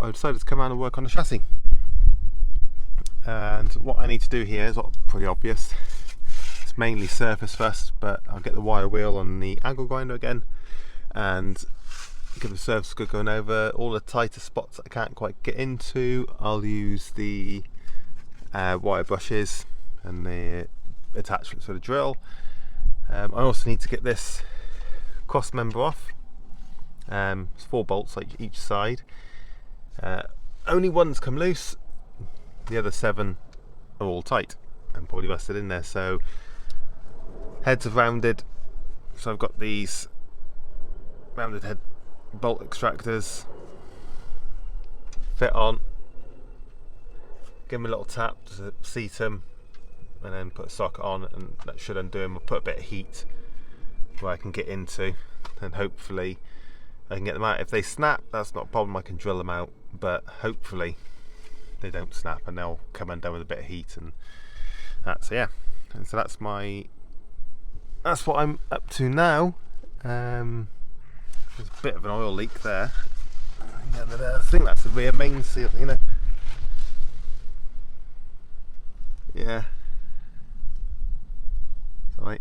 I decided to come around and work on the chassis. And what I need to do here is pretty obvious. It's mainly surface first, but I'll get the wire wheel on the angle grinder again and give the surface a good going over. All the tighter spots that I can't quite get into, I'll use the wire brushes and the attachments for the drill. I also need to get this cross member off. It's 4 bolts like each side. Only one's come loose, the other 7 are all tight and probably rusted in there. So heads are rounded, so I've got these rounded head bolt extractors, fit on, give them a little tap to seat them, and then put a socket on, and that should undo them. I'll put a bit of heat where I can get into, and hopefully I can get them out. If they snap, that's not a problem, I can drill them out, but hopefully they don't snap and they'll come undone with a bit of heat. And that's, yeah, and so that's what I'm up to now. There's a bit of an oil leak there. I think that's the rear main seal, you know. Yeah. Sorry.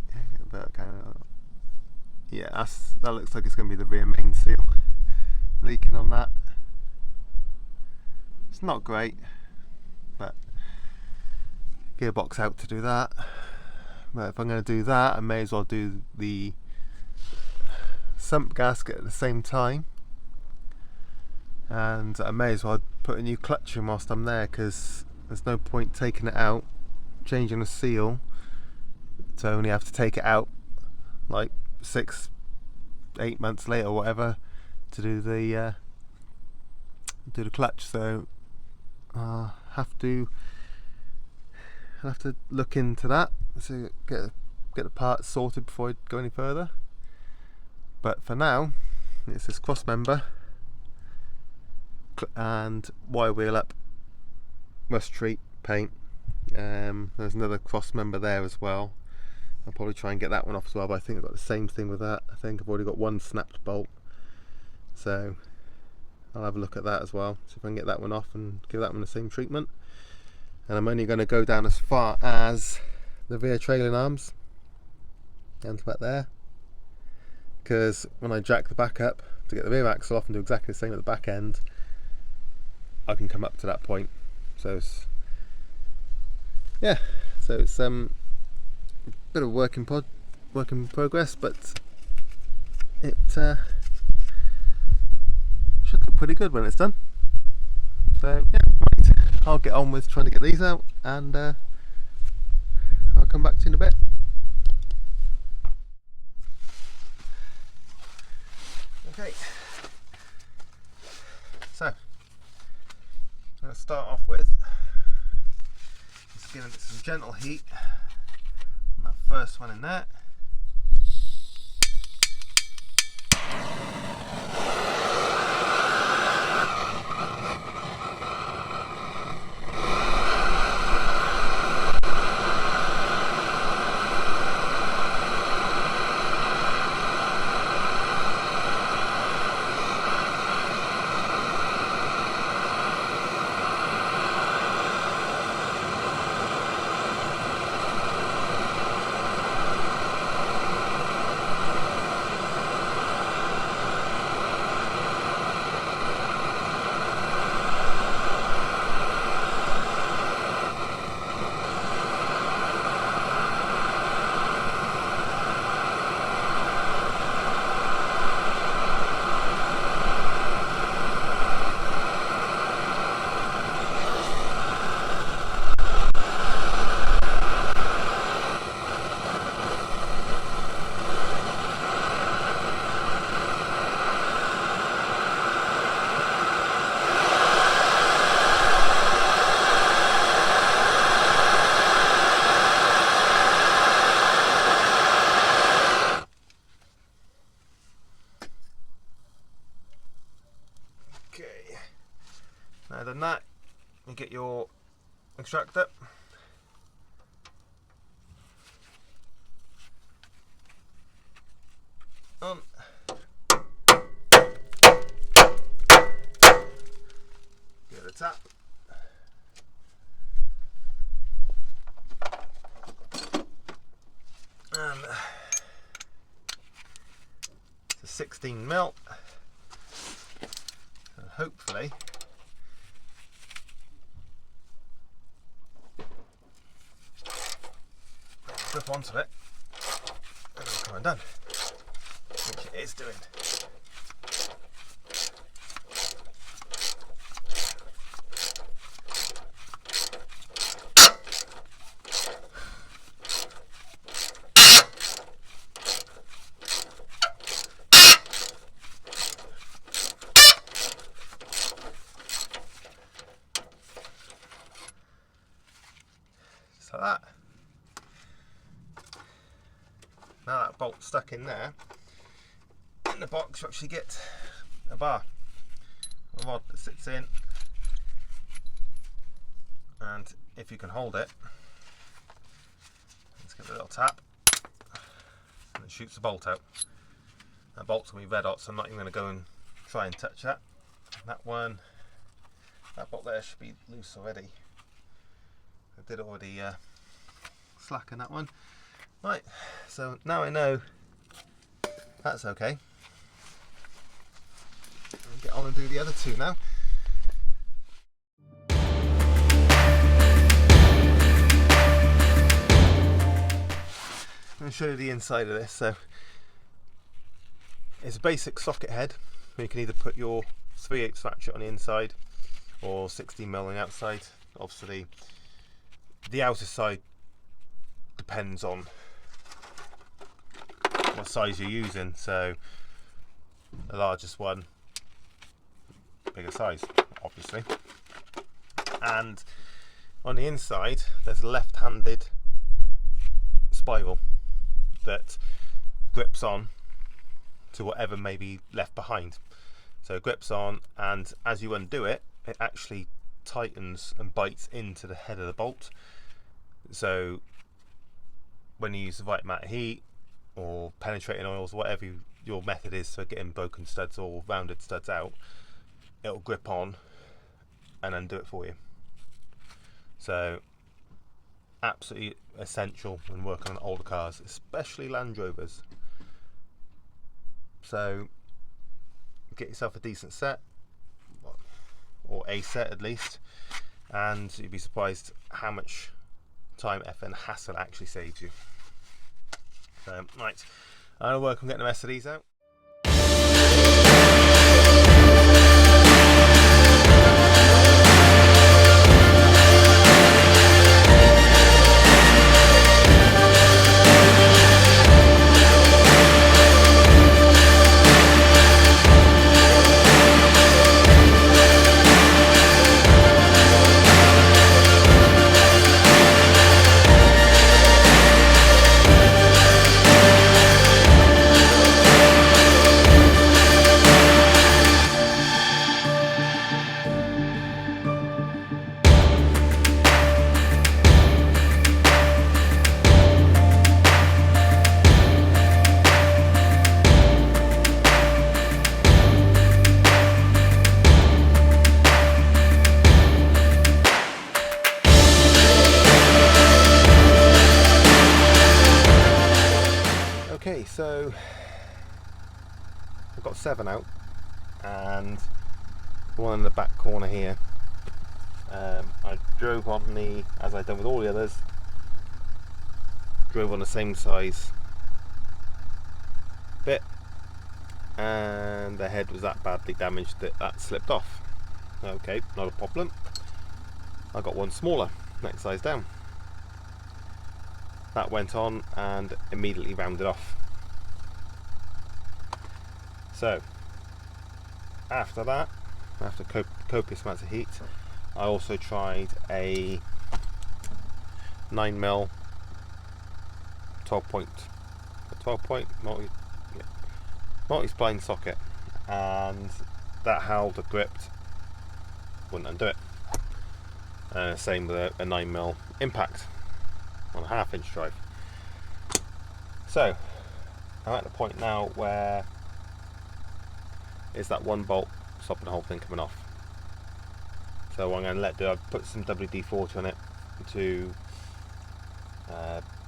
Yeah, that looks like it's going to be the rear main seal leaking on that. It's not great, but gearbox out to do that. But if I'm going to do that, I may as well do the sump gasket at the same time, and I may as well put a new clutch in whilst I'm there, because there's no point taking it out, changing the seal, to only have to take it out like 6-8 months later or whatever to do the clutch. So I'll have to look into that, so get the parts sorted before I go any further. But for now, it's this cross member and wire wheel up, rust treat, paint. There's another cross member there as well. I'll probably try and get that one off as well, but I think I've got the same thing with that. I think I've already got one snapped bolt, so I'll have a look at that as well, see if I can get that one off and give that one the same treatment. And I'm only going to go down as far as the rear trailing arms, down to about there, because when I jack the back up to get the rear axle off and do exactly the same at the back end, I can come up to that point. So it's, yeah, so it's a bit of work in progress, but it should look pretty good when it's done. So yeah, right, I'll get on with trying to get these out, and I'll come back to you in a bit. Okay, so I'm going to start off with just giving it some gentle heat on that first one in there. Now done that, you get your extractor. On. tap. And it's a 16 mil. So hopefully grip onto it and it's come undone, which it is doing. Just like that. Now that bolt's stuck in there, in the box you actually get a bar, a rod that sits in, and if you can hold it, let's give it a little tap, and it shoots the bolt out. That bolt's going to be red hot, so I'm not even going to go and try and touch that. That one, that bolt there should be loose already. I did already slacken that one. Right, so now I know that's okay. I'll get on and do the other two now. I'm going to show you the inside of this. So it's a basic socket head. You can either put your 3/8 ratchet on the inside or 16 mil on the outside. Obviously, the outer side depends on what size you're using, so the largest one, bigger size, obviously. And on the inside, there's a left-handed spiral that grips on to whatever may be left behind. So it grips on, and as you undo it, it actually tightens and bites into the head of the bolt. So when you use the right amount of heat or penetrating oils, whatever your method is for getting broken studs or rounded studs out, it'll grip on and undo it for you. So absolutely essential when working on older cars, especially Land Rovers. So get yourself a decent set, or a set at least, and you'd be surprised how much time, effort and hassle actually saves you. So, right, I'm going to work on getting the rest of these out. Okay, so I've got 7 out, and the one in the back corner here, I drove on the, as I've done with all the others, drove on the same size bit, and the head was that badly damaged that that slipped off. Okay, not a problem. I got one smaller, next size down. That went on and immediately rounded off. So after that, after copious amounts of heat, I also tried a 9mm 12 point multi-spline socket, and that held or gripped, wouldn't undo it. Same with a 9mm impact on a 1/2-inch drive. So I'm at the point now where it's that one bolt stopping the whole thing coming off. So what I'm going to do, I've put some WD-40 on it to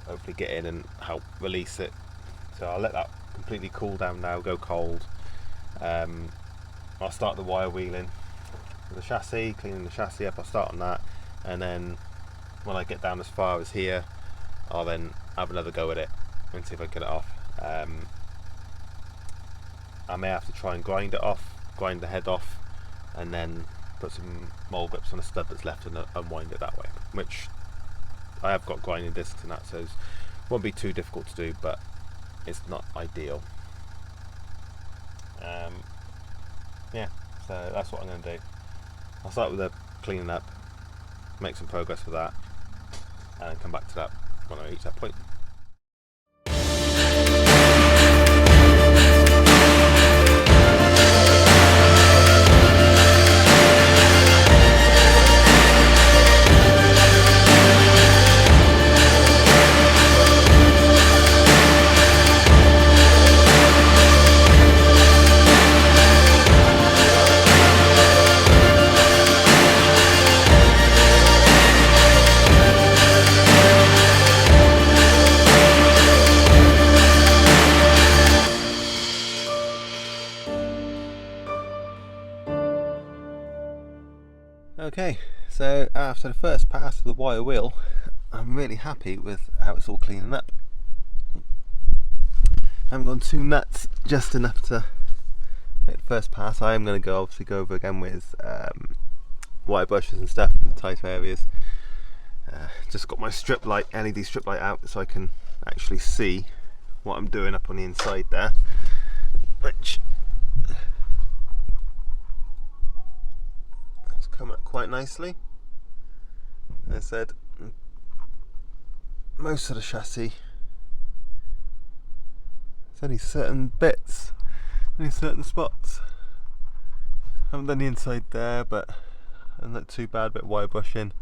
hopefully get in and help release it. So I'll let that completely cool down now, go cold. I'll start the wire wheeling with the chassis, cleaning the chassis up. I'll start on that, and then when I get down as far as here, I'll then have another go at it and see if I can get it off. I may have to try and grind it off, grind the head off, and then put some mole grips on a stud that's left and unwind it that way, which I have got grinding discs and that, so it won't be too difficult to do, but it's not ideal. Yeah, so that's what I'm going to do. I'll start with the cleaning up, make some progress with that, and come back to that when I reach that point. Okay, so after the first pass of the wire wheel, I'm really happy with how it's all cleaning up. I haven't gone too nuts, just enough to make the first pass. I am going to obviously go over again with wire brushes and stuff in the tight areas. Just got my strip light, LED strip light out, so I can actually see what I'm doing up on the inside there, which come up quite nicely. As I said, most of the chassis, there's only certain bits, only certain spots. Haven't done the inside there, but doesn't look too bad. Bit of wire brushing.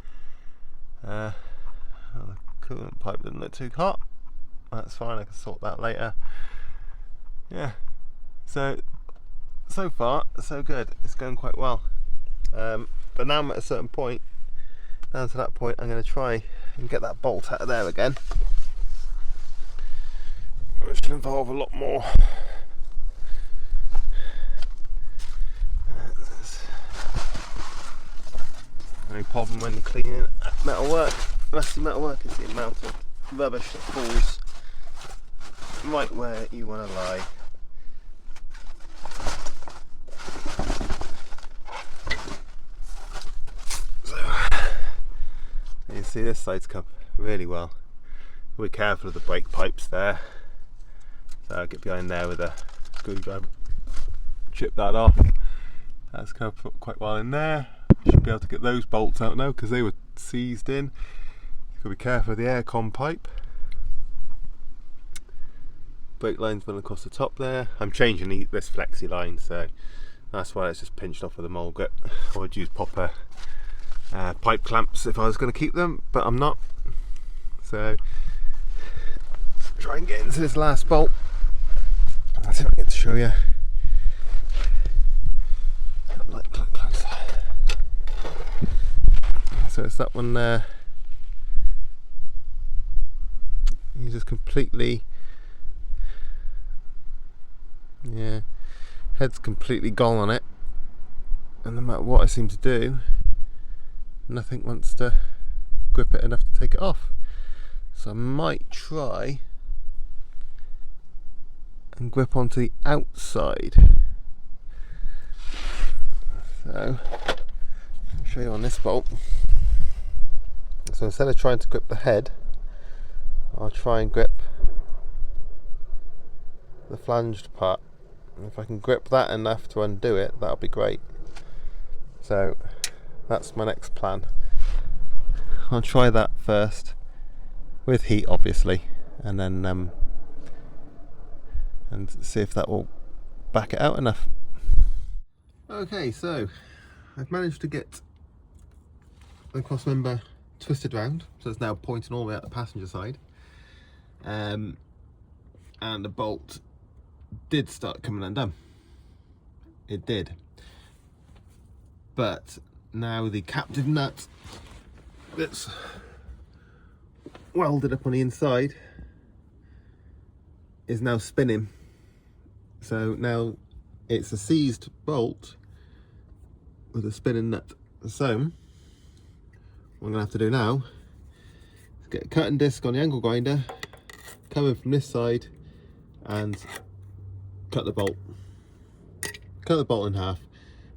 The coolant pipe didn't look too hot. That's fine, I can sort that later. Yeah, so far so good. It's going quite well. But now I'm at a certain point, down to that point, I'm going to try and get that bolt out of there again, which will involve a lot more. The only problem when cleaning metalwork, rusty metalwork, is the amount of rubbish that falls right where you want to lie. You can see this side's come really well. Be careful of the brake pipes there, so I'll get behind there with a screwdriver, chip that off. That's come quite well in there. Should be able to get those bolts out now because they were seized in. You've got to be careful of the aircon pipe. Brake line's been across the top there. I'm changing this flexi line, so that's why it's just pinched off with a mole grip. I would use proper pipe clamps if I was going to keep them, but I'm not. So try and get into this last bolt. I'll see if I can get to show you. Light closer. So it's that one there. You just completely, yeah, head's completely gone on it, and no matter what I seem to do, nothing wants to grip it enough to take it off. So I might try and grip onto the outside. So I'll show you on this bolt. So instead of trying to grip the head, I'll try and grip the flanged part. And if I can grip that enough to undo it, that'll be great. So that's my next plan. I'll try that first with heat, obviously, and then and see if that will back it out enough. Okay, so I've managed to get the cross member twisted round, so it's now pointing all the way out the passenger side, and the bolt did start coming undone. It did, but now the captive nut that's welded up on the inside is now spinning. So now it's a seized bolt with a spinning nut. So what I'm going to have to do now is get a cutting disc on the angle grinder, come in from this side and cut the bolt in half,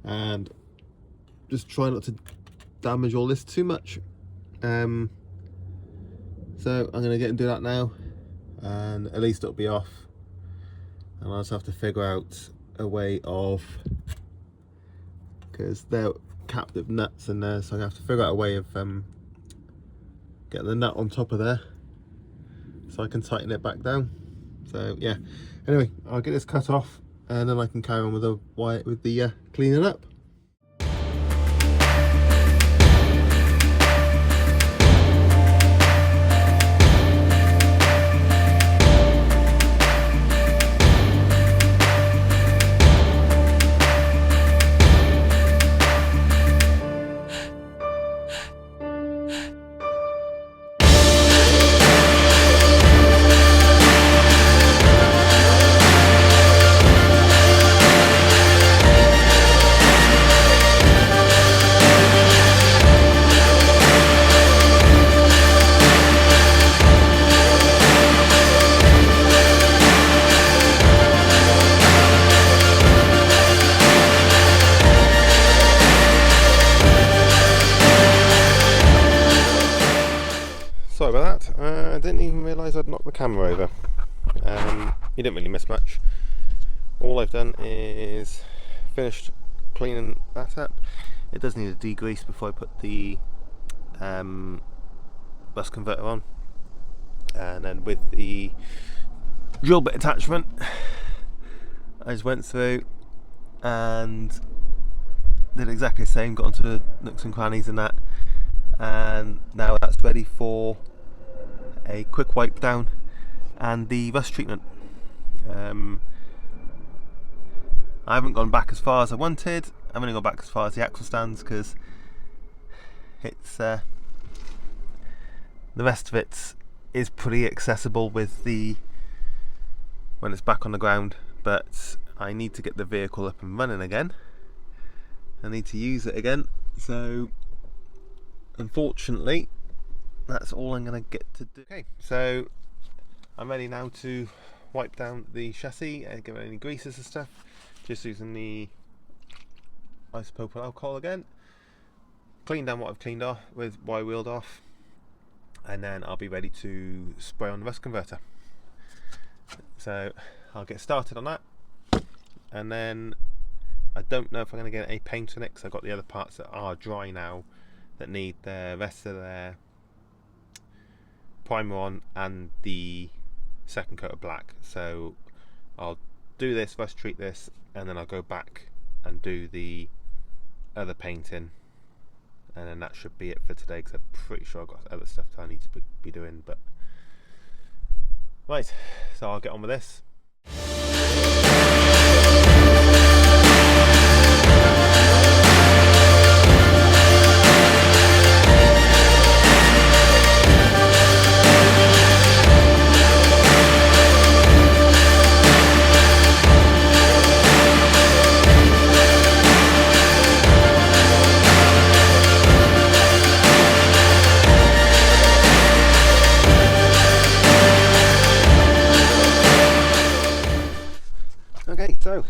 and just try not to damage all this too much. So I'm going to get and do that now, and at least it'll be off, and I'll just have to figure out a way of, because they're captive nuts in there, so I'm going to have to figure out a way of getting the nut on top of there so I can tighten it back down. So yeah, anyway, I'll get this cut off and then I can carry on with the cleaning up. Sorry about that, I didn't even realise I'd knocked the camera over. You didn't really miss much. All I've done is finished cleaning that up. It does need a degrease before I put the bus converter on, and then with the drill bit attachment I just went through and did exactly the same, got onto the nooks and crannies and that, and now that's ready for a quick wipe down and the rust treatment. I haven't gone back as far as I wanted. I've only gone back as far as the axle stands because it's the rest of it is pretty accessible with when it's back on the ground, but I need to get the vehicle up and running again. I need to use it again, so unfortunately that's all I'm going to get to do. Okay, so I'm ready now to wipe down the chassis and give it any greases and stuff, just using the isopropyl alcohol again. Clean down what I've cleaned off with what I wheeled off, and then I'll be ready to spray on the rust converter. So I'll get started on that, and then I don't know if I'm going to get a paint on it because I've got the other parts that are dry now that need the rest of their primer on and the second coat of black. So I'll do this, rust treat this, and then I'll go back and do the other painting, and then that should be it for today because I'm pretty sure I've got other stuff that I need to be doing. But right, so I'll get on with this. So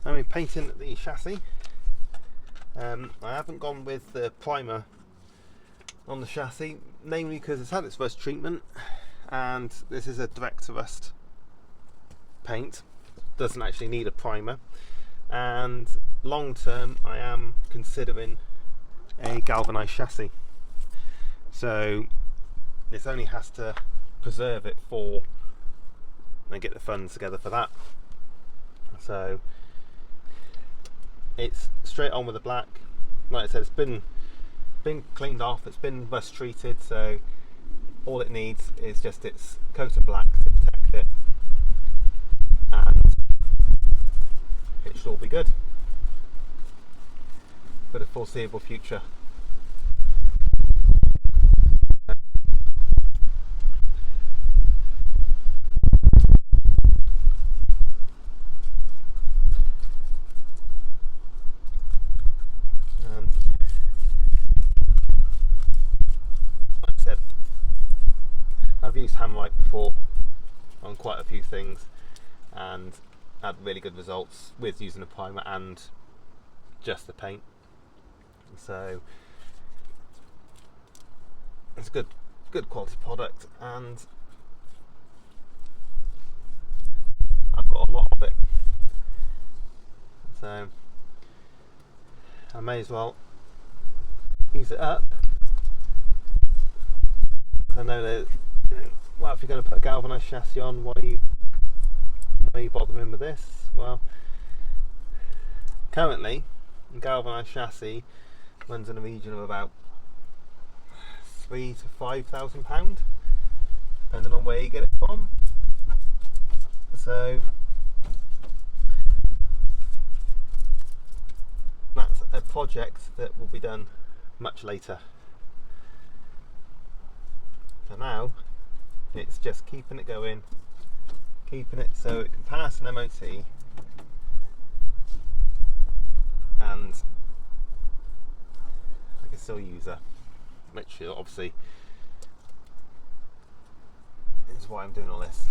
I'm painting the chassis. I haven't gone with the primer on the chassis, namely because it's had its rust treatment, and this is a direct to rust paint, doesn't actually need a primer, and long term I am considering a galvanised chassis, so this only has to preserve it for and get the funds together for that. So it's straight on with the black. Like I said, it's been cleaned off, it's been rust treated, so all it needs is just its coat of black to protect it, and it should all be good. for the foreseeable future. And like I said, I've used Hammerite before on quite a few things and had really good results with using a primer and just the paint. So it's a good quality product, and I've got a lot of it, so I may as well use it up. I know that, well, if you're going to put a galvanised chassis on, why are you bothering with this? Well, currently a galvanised chassis runs in a region of about £3,000 to £5,000, depending on where you get it from. So that's a project that will be done much later. For now, it's just keeping it going, keeping it so it can pass an MOT, and I can still use her, which obviously is why I'm doing all this.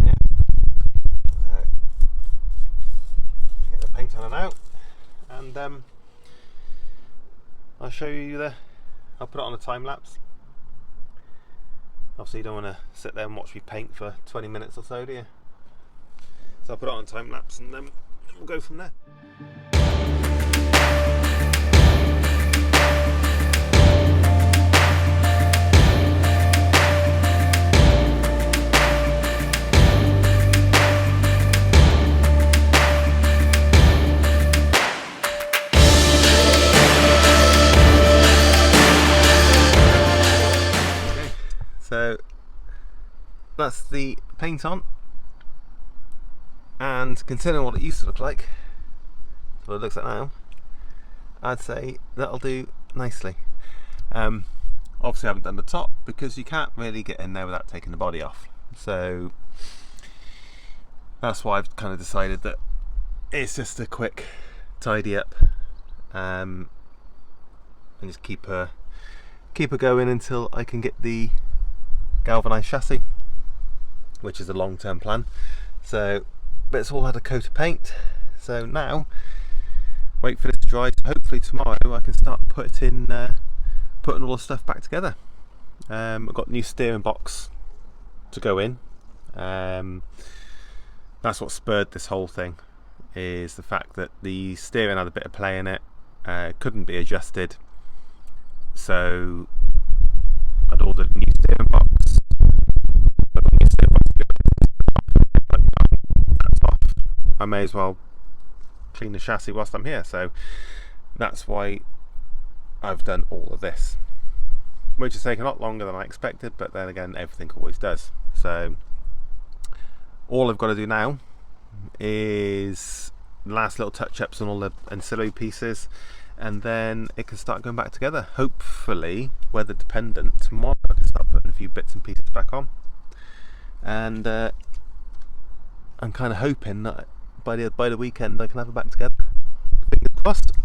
Yeah. So get the paint on and out, and I'll show you I'll put it on a time lapse. Obviously you don't want to sit there and watch me paint for 20 minutes or so, do you? So I'll put it on a time lapse and then we'll go from there. So that's the paint on, and considering what it used to look like, what it looks like now, I'd say that'll do nicely. Obviously I haven't done the top because you can't really get in there without taking the body off, so that's why I've kind of decided that it's just a quick tidy up, and just keep her going until I can get the galvanised chassis, which is a long-term plan. So, but it's all had a coat of paint, so now wait for this to dry. So hopefully tomorrow I can start putting all the stuff back together. I've got the new steering box to go in. That's what spurred this whole thing, is the fact that the steering had a bit of play in it, couldn't be adjusted, so I'd ordered a new steering box. I may as well clean the chassis whilst I'm here, so that's why I've done all of this, which has taken a lot longer than I expected, but then again everything always does. So all I've got to do now is last little touch-ups on all the ancillary pieces, and then it can start going back together. Hopefully, weather dependent, tomorrow I can start putting a few bits and pieces back on, and I'm kind of hoping that by the weekend I can have it back together. Fingers crossed.